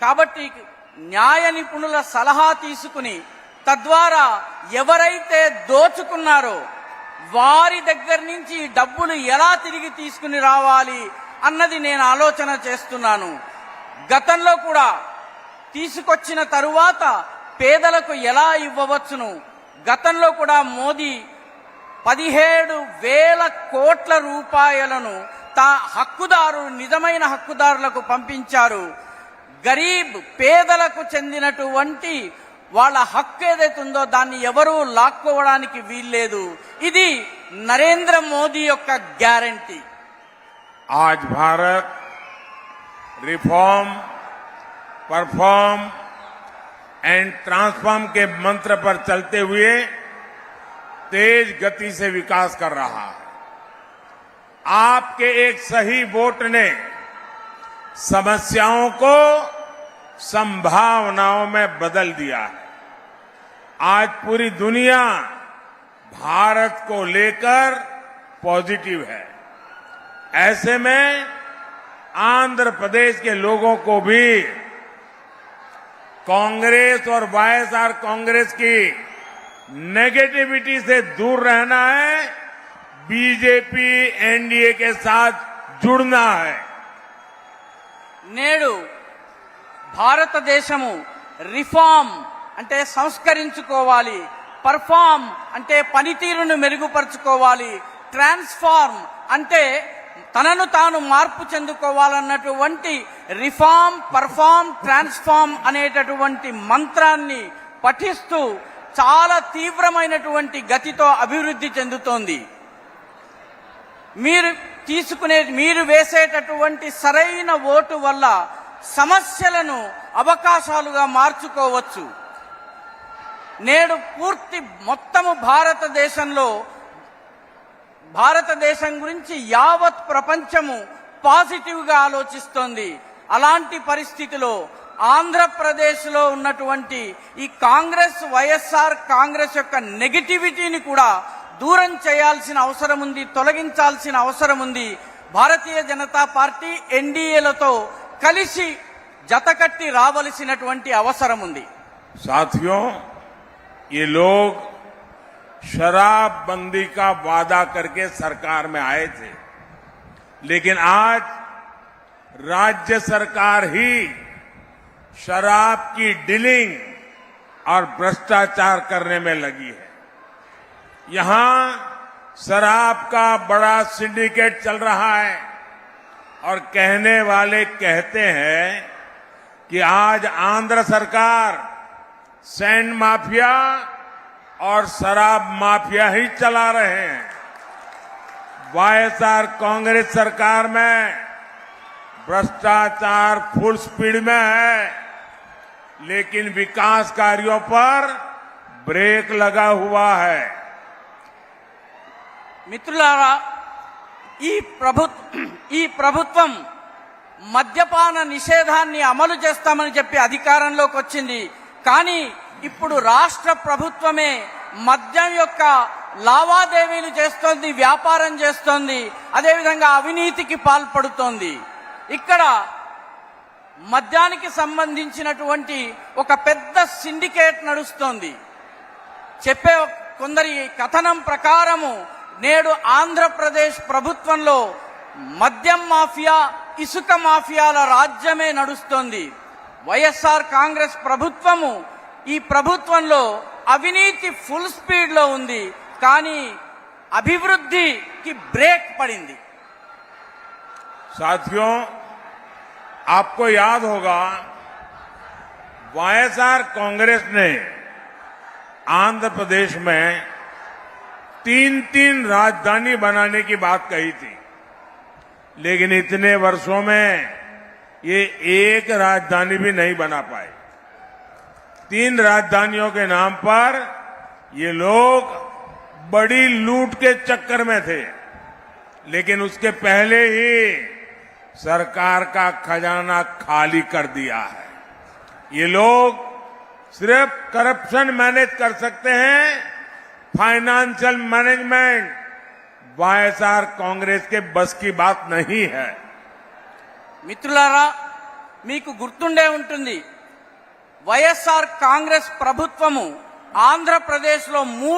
కాబట్టి న్యాయ నిపుణుల సలహా తీసుకుని తద్వారా ఎవరైతే దోచుకున్నారో వారి దగ్గర నుంచి డబ్బులు ఎలా తిరిగి తీసుకుని రావాలి అన్నది నేను ఆలోచన చేస్తున్నాను. గతంలో కూడా తీసుకొచ్చిన తరువాత పేదలకు ఎలా ఇవ్వవచ్చును. గతంలో కూడా మోదీ 17,000 కోట్ల రూపాయలను హక్కుదారులు నిజమైన హక్కుదారులకు పంపించారు. గరీబ్ పేదలకు చెందినటువంటి వాళ్ళ హక్కు ఏదైతుందో దాన్ని ఎవరూ లాక్కోవడానికి వీల్లేదు. ఇది నరేంద్ర మోదీ యొక్క గ్యారంటీ. आज Bharat reform, perform and transform के मंत्र पर चलते हुए तेज गति से विकास कर रहा है। आपके एक सही वोट ने समस्याओं को संभावनाओं में बदल दिया है। आज पूरी दुनिया भारत को लेकर पॉजिटिव है। ऐसे में आंध्र प्रदेश के लोगों को भी कांग्रेस और वाईएसआर कांग्रेस की नेगेटिविटी से दूर रहना है, बीजेपी एनडीए के साथ जुड़ना है। నేడు భారతదేశము రిఫార్మ్ అంటే సంస్కరించుకోవాలి, పర్ఫార్మ్ అంటే పనితీరును మెరుగుపరుచుకోవాలి, ట్రాన్స్ఫార్మ్ అంటే తనను తాను మార్పు చెందుకోవాలన్నటువంటి రిఫార్మ్, పర్ఫార్మ్, ట్రాన్స్ఫార్మ్ అనేటటువంటి మంత్రాన్ని పఠిస్తూ చాలా తీవ్రమైనటువంటి గతితో అభివృద్ధి చెందుతోంది. మీరు వేసేటటువంటి సరైన ఓటు వల్ల సమస్యలను అవకాశాలుగా మార్చుకోవచ్చు. నేడు మొత్తము భారతదేశం గురించి యావత్ ప్రపంచము పాజిటివ్ గా ఆలోచిస్తోంది. అలాంటి పరిస్థితిలో ఆంధ్రప్రదేశ్లో ఉన్నటువంటి ఈ కాంగ్రెస్, వైఎస్ఆర్ కాంగ్రెస్ యొక్క నెగటివిటీని కూడా దూరం చేయాల్సిన అవసరం ఉంది, తొలగించాల్సిన అవసరం ఉంది. భారతీయ జనతా పార్టీ ఎన్డీఏలతో కలిసి జతకట్టి రావలసినటువంటి అవసరం ఉంది. साथियों, ये लोग शराबबंदी का वादा करके सरकार में आए थे, लेकिन आज राज्य सरकार ही शराब की डीलिंग और भ्रष्टाचार करने में लगी है। यहां शराब का बड़ा सिंडिकेट चल रहा है और कहने वाले कहते हैं कि आज आंध्र सरकार सैंड माफिया और शराब माफिया ही चला रहे हैं। वाईएसआर कांग्रेस सरकार में भ्रष्टाचार फुल स्पीड में है, लेकिन विकास कार्यों पर ब्रेक लगा हुआ है। మిత్రులారా, ఈ ప్రభుత్వం మద్యపాన నిషేధాన్ని అమలు చేస్తామని చెప్పి అధికారంలోకి వచ్చింది. కానీ ఇప్పుడు రాష్ట్ర ప్రభుత్వమే మద్యం యొక్క లావాదేవీలు చేస్తోంది, వ్యాపారం చేస్తోంది, అదేవిధంగా అవినీతికి పాల్పడుతోంది. ఇక్కడ మద్యానికి సంబంధించినటువంటి ఒక పెద్ద సిండికేట్ నడుస్తోంది. చెప్పే కొందరి కథనం ప్రకారము నేడు ఆంధ్రప్రదేశ్ ప్రభుత్వంలో మద్యం మాఫియా, ఇసుక మాఫియాల రాజ్యమే నడుస్తోంది. వైఎస్ఆర్ కాంగ్రెస్ ప్రభుత్వము ఈ ప్రభుత్వంలో అవినీతి ఫుల్ స్పీడ్ లో ఉంది, కానీ అభివృద్ధికి బ్రేక్ పడింది. साथियों, आपको याद होगा वाईएसआर कांग्रेस ने आंध्र प्रदेश में 3 राजधानी बनाने की बात कही थी, लेकिन इतने वर्षों में ये एक राजधानी भी नहीं बना पाए। 3 राजधानियों के नाम पर ये लोग बड़ी लूट के चक्कर में थे, लेकिन उसके पहले ही सरकार का खजाना खाली कर दिया है। ये लोग सिर्फ करप्शन मैनेज कर सकते हैं, फाइनेंशियल मैनेजमेंट वाईएसआर कांग्रेस के बस की बात नहीं है। మిత్రులారా, మీకు గుర్తుండే ఉంటుంది. వైఎస్ఆర్ కాంగ్రెస్ ప్రభుత్వము ఆంధ్రప్రదేశ్లో